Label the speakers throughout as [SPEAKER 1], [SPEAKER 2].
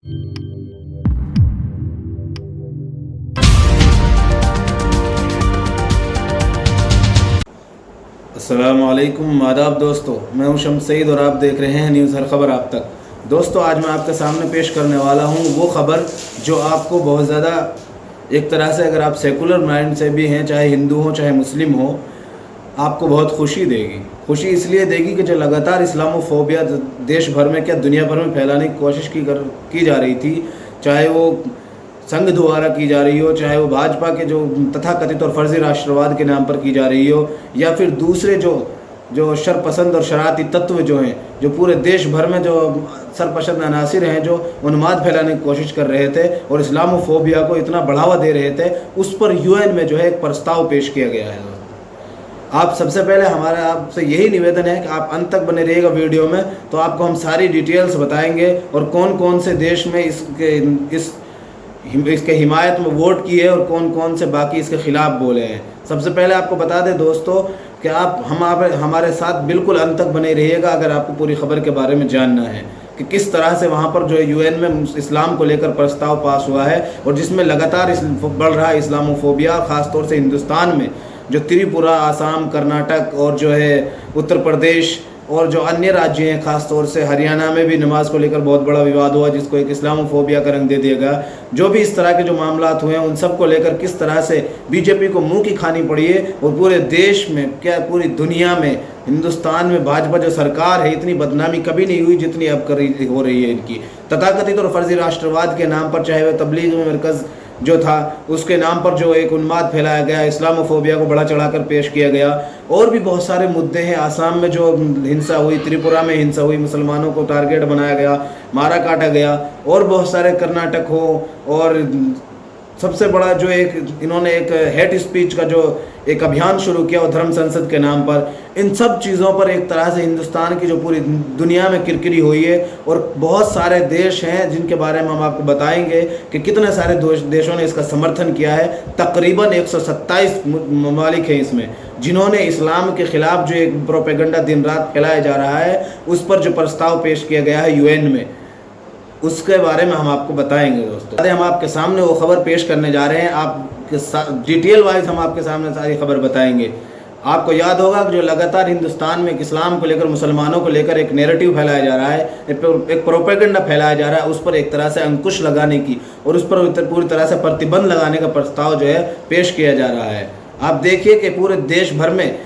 [SPEAKER 1] अस्सलामुअलैकुम, आदाब दोस्तों। मैं हूं शम्स सईद और आप देख रहे हैं न्यूज़ हर खबर आप तक। दोस्तों, आज मैं आपके सामने पेश करने वाला हूं वो खबर जो आपको बहुत ज़्यादा, एक तरह से अगर आप सेकुलर माइंड से भी हैं, चाहे हिंदू हो चाहे मुस्लिम हो, आपको बहुत खुशी देगी। खुशी इसलिए देगी कि जो लगातार इस्लामोफोबिया देश भर में, क्या दुनिया भर में फैलाने की कोशिश की जा रही थी, चाहे वो संघ द्वारा की जा रही हो, चाहे वो भाजपा के जो तथाकथित और फर्जी राष्ट्रवाद के नाम पर की जा रही हो, या फिर दूसरे जो शरपसंद और शरारती तत्व जो हैं, जो पूरे देश भर में जो सरपसंद अनासिर हैं, जो उन्माद फैलाने की कोशिश कर रहे थे और इस्लामोफोबिया को इतना बढ़ावा दे रहे थे, उस पर यूएन में जो है एक प्रस्ताव पेश किया गया है। आप सबसे पहले हमारा आपसे यही निवेदन है कि आप अंत तक बने रहिएगा वीडियो में, तो आपको हम सारी डिटेल्स बताएंगे और कौन कौन से देश में इसके हिमायत में वोट किए और कौन कौन से बाकी इसके खिलाफ बोले हैं। सबसे पहले आपको बता दें दोस्तों कि आप हमारे साथ बिल्कुल अंत तक बने रहिएगा अगर आपको पूरी खबर के बारे में जानना है कि किस तरह से वहाँ पर जो है यूएन में इस्लाम को लेकर प्रस्ताव पास हुआ है और जिसमें लगातार बढ़ रहा है इस्लामोफोबिया, ख़ासतौर से हिंदुस्तान में जो त्रिपुरा, आसाम, कर्नाटक और जो है उत्तर प्रदेश और जो अन्य राज्य हैं, खासतौर से हरियाणा में भी नमाज को लेकर बहुत बड़ा विवाद हुआ, जिसको एक इस्लामोफोबिया का रंग दे दिया गया। जो भी इस तरह के जो मामलात हुए हैं, उन सब को लेकर किस तरह से बीजेपी को मुंह की खानी पड़ी है और पूरे देश में, क्या पूरी दुनिया में, हिंदुस्तान में भाजपा जो सरकार है, इतनी बदनामी कभी नहीं हुई जितनी अब हो रही है इनकी। तथाकथित और फर्जी राष्ट्रवाद के नाम पर, चाहे वह तबलीग मरकज़ जो था उसके नाम पर जो एक उन्माद फैलाया गया, इस्लामोफोबिया को बड़ा चढ़ाकर पेश किया गया, और भी बहुत सारे मुद्दे हैं। आसाम में जो हिंसा हुई, त्रिपुरा में हिंसा हुई, मुसलमानों को टारगेट बनाया गया, मारा काटा गया, और बहुत सारे कर्नाटक हो, और सबसे बड़ा जो इन्होंने एक हेट स्पीच का जो एक अभियान शुरू किया वो धर्म संसद के नाम पर। इन सब चीज़ों पर एक तरह से हिंदुस्तान की जो पूरी दुनिया में किरकिरी हुई है, और बहुत सारे देश हैं जिनके बारे में हम आपको बताएंगे कि कितने सारे देशों ने इसका समर्थन किया है। तकरीबन 127 ममालिक हैं इसमें, जिन्होंने इस्लाम के ख़िलाफ़ जो एक प्रोपेगेंडा दिन रात फैलाया जा रहा है, उस पर जो प्रस्ताव पेश किया गया है यूएन में, उसके बारे में हम आपको बताएंगे दोस्तों। हम आपके सामने वो खबर पेश करने जा रहे हैं, आपके डिटेल वाइज हम आपके सामने सारी खबर बताएंगे। आपको याद होगा कि जो लगातार हिंदुस्तान में इस्लाम को लेकर, मुसलमानों को लेकर एक नैरेटिव फैलाया जा रहा है, एक प्रोपेगेंडा फैलाया जा रहा है, उस पर एक तरह से अंकुश लगाने की और उस पर पूरी तरह से प्रतिबंध लगाने का प्रस्ताव जो है पेश किया जा रहा है। आप देखिए कि पूरे देश भर में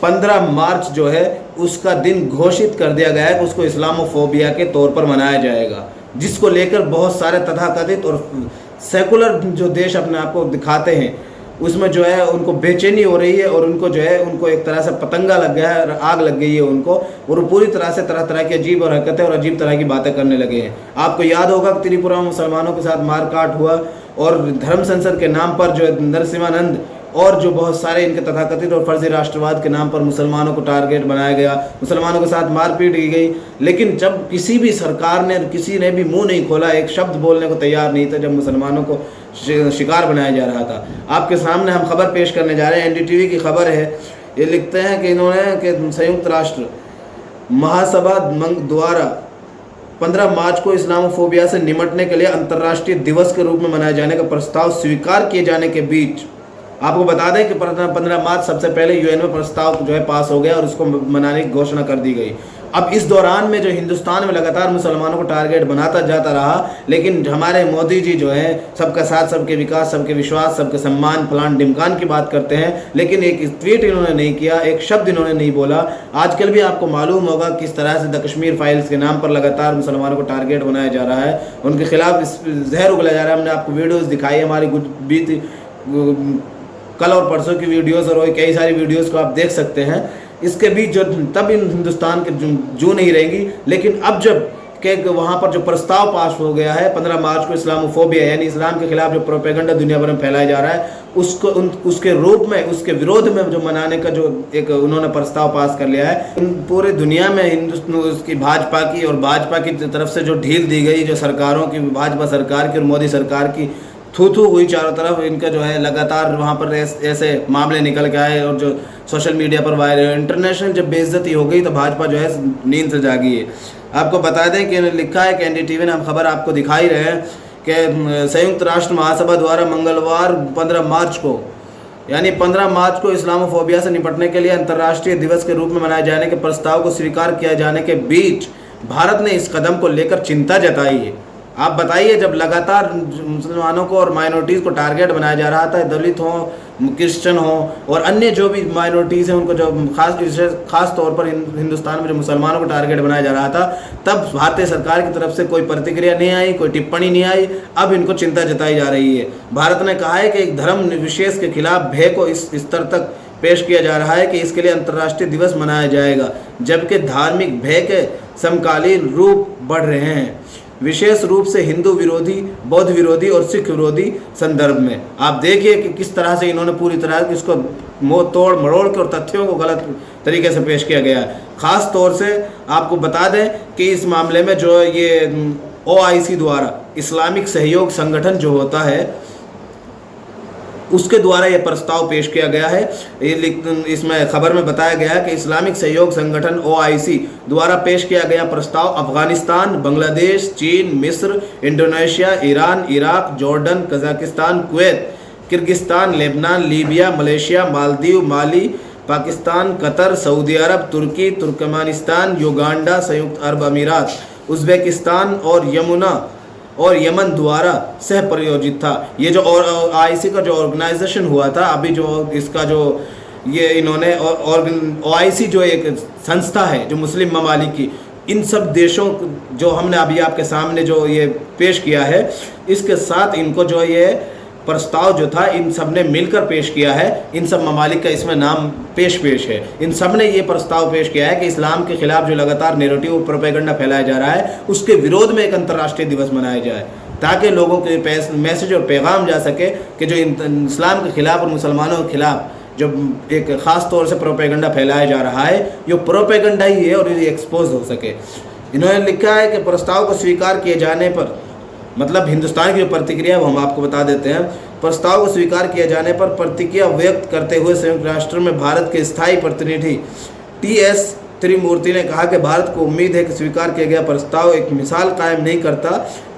[SPEAKER 1] 15 मार्च जो है उसका दिन घोषित कर दिया गया है कि उसको इस्लामोफोबिया के तौर पर मनाया जाएगा, जिसको लेकर बहुत सारे तथाकथित और सेकुलर जो देश अपने आप को दिखाते हैं, उसमें जो है उनको बेचैनी हो रही है और उनको जो है उनको एक तरह से पतंगा लग गया है, आग लग गई है उनको, और वो पूरी तरह से तरह तरह की अजीब और हरकतें और अजीब तरह की बातें करने लगे हैं। आपको याद होगा कि त्रिपुरा में मुसलमानों के साथ मारकाट हुआ और धर्म संसद के नाम पर जो नरसिम्हानंद और जो बहुत सारे इनके तथाकथित और फर्जी राष्ट्रवाद के नाम पर मुसलमानों को टारगेट बनाया गया, मुसलमानों के साथ मारपीट की गई। लेकिन जब किसी भी सरकार ने, किसी ने भी मुंह नहीं खोला, एक शब्द बोलने को तैयार नहीं था जब मुसलमानों को शिकार बनाया जा रहा था। आपके सामने हम खबर पेश करने जा रहे हैं, एनडीटीवी की खबर है। ये लिखते हैं कि इन्होंने कि संयुक्त राष्ट्र महासभा द्वारा 15 मार्च को इस्लामोफोबिया से निपटने के लिए अंतर्राष्ट्रीय दिवस के रूप में मनाए जाने का प्रस्ताव स्वीकार किए जाने के बीच, आपको बता दें कि 15 मार्च सबसे पहले यूएन में प्रस्ताव जो है पास हो गया और उसको मनाने की घोषणा कर दी गई। अब इस दौरान में जो हिंदुस्तान में लगातार मुसलमानों को टारगेट बनाता जाता रहा, लेकिन हमारे मोदी जी जो है सबका साथ, सबके विकास, सबके विश्वास, सबके सम्मान, फलान ढिमकान की बात करते हैं, लेकिन एक ट्वीट इन्होंने नहीं किया, एक शब्द इन्होंने नहीं बोला। आजकल भी आपको मालूम होगा किस तरह से द कश्मीर फाइल्स के नाम पर लगातार मुसलमानों को टारगेट बनाया जा रहा है, उनके खिलाफ जहर उगला जा रहा है। हमने आपको वीडियोज़ दिखाई, हमारी कल और परसों की वीडियोस और कई सारी वीडियोस को आप देख सकते हैं। इसके बीच जो तब इन हिंदुस्तान के जू नहीं रहेंगी, लेकिन अब जब के वहाँ पर जो प्रस्ताव पास हो गया है 15 मार्च को, इस्लामोफोबिया यानी इस्लाम के खिलाफ जो प्रोपेगेंडा दुनिया भर में फैलाया जा रहा है, उसके रूप में, उसके विरोध में जो मनाने का जो एक उन्होंने प्रस्ताव पास कर लिया है। पूरे दुनिया में हिंदुस्तान उसकी भाजपा की और भाजपा की तरफ से जो ढील दी गई, जो सरकारों की, भाजपा सरकार की और मोदी सरकार की थू हुई चारों तरफ, इनका जो है लगातार वहाँ पर ऐसे मामले निकल के आए और जो सोशल मीडिया पर वायरल, इंटरनेशनल जब बेइज्जती हो गई तो भाजपा जो है नींद से जागी है। आपको बता दें कि लिखा है कि एनडीटीवी ने हम खबर आपको दिखाई रहे हैं कि संयुक्त राष्ट्र महासभा द्वारा मंगलवार 15 मार्च को यानी 15 मार्च को इस्लामोफोबिया से निपटने के लिए अंतर्राष्ट्रीय दिवस के रूप में मनाए जाने के प्रस्ताव को स्वीकार किया जाने के बीच भारत ने इस कदम को लेकर चिंता जताई है। आप बताइए, जब लगातार मुसलमानों को और माइनॉरिटीज़ को टारगेट बनाया जा रहा था, दलित हों, क्रिश्चियन हो और अन्य जो भी माइनॉरिटीज़ हैं उनको जो खास तौर पर हिंदुस्तान में जो मुसलमानों को टारगेट बनाया जा रहा था, तब भारतीय सरकार की तरफ से कोई प्रतिक्रिया नहीं आई, कोई टिप्पणी नहीं आई। अब इनको चिंता जताई जा रही है। भारत ने कहा है कि एक धर्म विशेष के खिलाफ भय को इस स्तर तक पेश किया जा रहा है कि इसके लिए अंतर्राष्ट्रीय दिवस मनाया जाएगा, जबकि धार्मिक भय के समकालीन रूप बढ़ रहे हैं, विशेष रूप से हिंदू विरोधी, बौद्ध विरोधी और सिख विरोधी संदर्भ में। आप देखिए कि किस तरह से इन्होंने पूरी तरह इसको मुँह तोड़ मरोड़ के और तथ्यों को गलत तरीके से पेश किया गया है। ख़ास तौर से आपको बता दें कि इस मामले में जो ये OIC द्वारा इस्लामिक सहयोग संगठन जो होता है उसके द्वारा यह प्रस्ताव पेश किया गया है। इसमें खबर में बताया गया है कि इस्लामिक सहयोग संगठन OIC द्वारा पेश किया गया प्रस्ताव अफगानिस्तान, बांग्लादेश, चीन, मिस्र, Indonesia, Iran, Iraq, Jordan, Kazakhstan, Kuwait, Kyrgyzstan, लेबनान, Libya, Malaysia, Maldives, Mali, Pakistan, Qatar, सऊदी अरब, तुर्की, तुर्कमेनिस्तान, युगांडा, संयुक्त अरब अमीरात, उज़्बेकिस्तान और यमन द्वारा सह प्रायोजित था। ये जो OIC का जो ऑर्गेनाइजेशन हुआ था, अभी जो इसका जो ये इन्होंने OIC जो एक संस्था है जो मुस्लिम ममालिक की, इन सब देशों जो हमने अभी आपके सामने जो ये पेश किया है, इसके साथ इनको जो ये प्रस्ताव जो था इन सब ने मिलकर पेश किया है। इन सब ममालिक का इसमें नाम पेश है। इन सब ने ये प्रस्ताव पेश किया है कि इस्लाम के खिलाफ जो लगातार नैरेटिव और प्रोपेगेंडा फैलाया जा रहा है उसके विरोध में एक अंतर्राष्ट्रीय दिवस मनाया जाए, ताकि लोगों के मैसेज और पैगाम जा सके कि जो इस्लाम के खिलाफ और मुसलमानों के खिलाफ जो एक ख़ास तौर से प्रोपेगेंडा फैलाया जा रहा है, ये प्रोपेगेंडा ही है और ये एक्सपोज हो सके। इन्होंने लिखा है कि प्रस्ताव को स्वीकार किए जाने पर, मतलब हिंदुस्तान की जो प्रतिक्रिया है वो हम आपको बता देते हैं। प्रस्ताव को स्वीकार किए जाने पर प्रतिक्रिया व्यक्त करते हुए संयुक्त राष्ट्र में भारत के स्थायी प्रतिनिधि TS त्रिमूर्ति ने कहा कि भारत को उम्मीद है कि स्वीकार किया गया प्रस्ताव एक मिसाल कायम नहीं करता,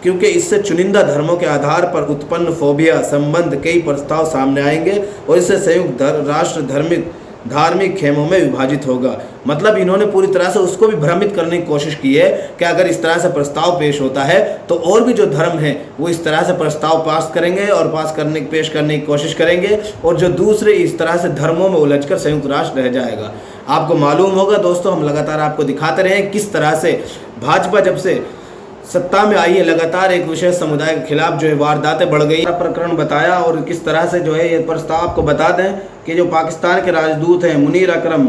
[SPEAKER 1] क्योंकि इससे चुनिंदा धर्मों के आधार पर उत्पन्न फोबिया संबंध कई प्रस्ताव सामने आएंगे और इससे संयुक्त राष्ट्र धार्मिक खेमों में विभाजित होगा। मतलब इन्होंने पूरी तरह से उसको भी भ्रमित करने की कोशिश की है कि अगर इस तरह से प्रस्ताव पेश होता है तो और भी जो धर्म हैं वो इस तरह से प्रस्ताव पास करेंगे और पेश करने की कोशिश करेंगे, और जो दूसरे इस तरह से धर्मों में उलझकर संयुक्त राष्ट्र रह जाएगा। आपको मालूम होगा दोस्तों, हम लगातार आपको दिखाते रहे किस तरह से भाजपा जब से सत्ता में आई है लगातार एक विशेष समुदाय के खिलाफ जो है वारदातें बढ़ गई। प्रकरण बताया और किस तरह से जो है ये प्रस्ताव आपको बता दें कि जो पाकिस्तान के राजदूत हैं मुनीर अकरम,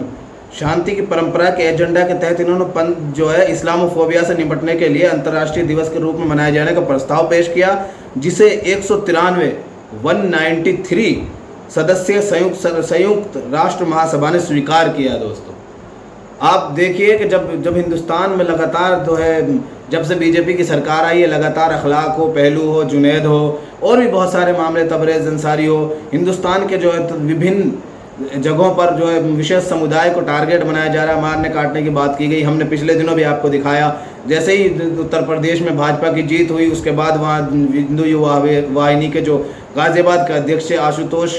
[SPEAKER 1] शांति की परंपरा के एजेंडा के तहत इन्होंने जो है इस्लामोफोबिया से निपटने के लिए अंतर्राष्ट्रीय दिवस के रूप में मनाए जाने का प्रस्ताव पेश किया, जिसे 193 सदस्य संयुक्त राष्ट्र महासभा ने स्वीकार किया। दोस्तों आप देखिए कि जब हिंदुस्तान में लगातार जो है जब से बीजेपी की सरकार आई है, लगातार अखलाक हो, पहलू हो, जुनैद हो और भी बहुत सारे मामले, तबरेज़ अंसारी हो, हिंदुस्तान के जो है विभिन्न जगहों पर जो है विशेष समुदाय को टारगेट बनाया जा रहा है, मारने काटने की बात की गई। हमने पिछले दिनों भी आपको दिखाया, जैसे ही उत्तर प्रदेश में भाजपा की जीत हुई उसके बाद वहाँ हिंदू युवा वाहिनी के जो गाज़ियाबाद के अध्यक्ष आशुतोष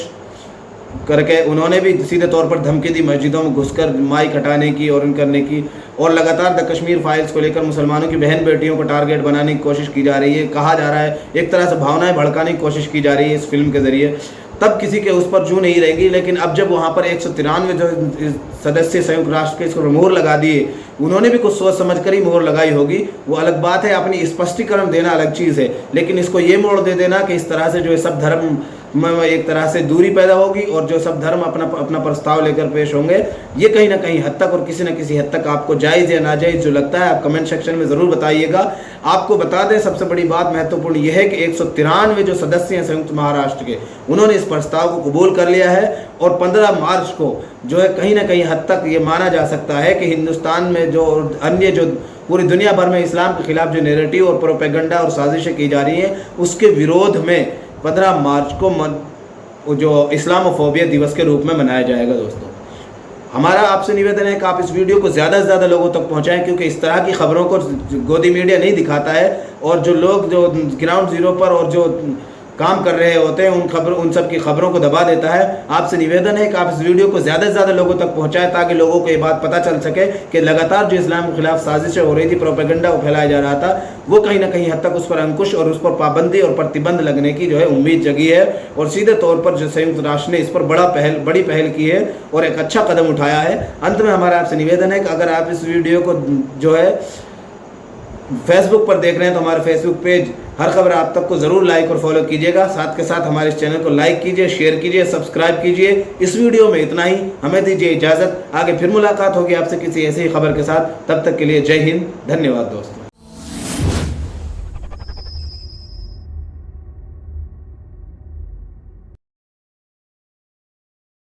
[SPEAKER 1] करके उन्होंने भी सीधे तौर पर धमकी दी मस्जिदों में घुसकर माइक हटाने की और करने की, और लगातार द कश्मीर फाइल्स को लेकर मुसलमानों की बहन बेटियों को टारगेट बनाने की कोशिश की जा रही है। कहा जा रहा है एक तरह से भावनाएं भड़काने की कोशिश की जा रही है इस फिल्म के ज़रिए। तब किसी के उस पर जू नहीं रहेगी, लेकिन अब जब वहाँ पर 193 जो सदस्य संयुक्त राष्ट्र के इसको मोहर लगा दिए, उन्होंने भी कुछ सोच समझ कर ही मोहर लगाई होगी, वो अलग बात है। अपनी स्पष्टीकरण देना अलग चीज़ है, लेकिन इसको ये मोड़ दे देना कि इस तरह से जो है सब धर्म में एक तरह से दूरी पैदा होगी और जो सब धर्म अपना प्रस्ताव लेकर पेश होंगे, ये कहीं ना कहीं हद तक और किसी न किसी हद तक आपको जायज़ या नाजायज़ जो लगता है आप कमेंट सेक्शन में ज़रूर बताइएगा। आपको बता दें सबसे बड़ी बात महत्वपूर्ण यह है कि 193 जो सदस्य हैं संयुक्त महाराष्ट्र के, उन्होंने इस प्रस्ताव को कबूल कर लिया है और 15 मार्च को जो है कहीं ना कहीं हद तक ये माना जा सकता है कि हिंदुस्तान में जो अन्य जो पूरी दुनिया भर में इस्लाम के खिलाफ जो नैरेटिव और प्रोपेगेंडा और साजिशें की जा रही हैं, उसके विरोध में 15 मार्च को जो इस्लामोफोबिया दिवस के रूप में मनाया जाएगा। दोस्तों हमारा आपसे निवेदन है कि आप इस वीडियो को ज़्यादा से ज़्यादा लोगों तक पहुंचाएं, क्योंकि इस तरह की खबरों को गोदी मीडिया नहीं दिखाता है, और जो लोग जो ग्राउंड ज़ीरो पर और जो काम कर रहे होते हैं उन सब की खबरों को दबा देता है। आपसे निवेदन है कि आप इस वीडियो को ज़्यादा से ज़्यादा लोगों तक पहुंचाएं, ताकि लोगों को ये बात पता चल सके कि लगातार जो इस्लाम के खिलाफ साजिशें हो रही थी, प्रोपेगेंडा फैलाया जा रहा था, वो कहीं ना कहीं हद तक उस पर अंकुश और उस पर पाबंदी और प्रतिबंध लगने की जो है उम्मीद जगी है। और सीधे तौर पर जो संयुक्त राष्ट्र ने इस पर बड़ी पहल की है और एक अच्छा कदम उठाया है। अंत में हमारा आपसे निवेदन है कि अगर आप इस वीडियो को जो है फेसबुक पर देख रहे हैं तो हमारे फेसबुक पेज हर खबर आप तक को ज़रूर लाइक और फॉलो कीजिएगा। साथ के साथ हमारे इस चैनल को लाइक कीजिए, शेयर कीजिए, सब्सक्राइब कीजिए। इस वीडियो में इतना ही, हमें दीजिए इजाज़त। आगे फिर मुलाकात होगी आपसे किसी ऐसी खबर के साथ। तब तक के लिए जय हिंद, धन्यवाद दोस्तों।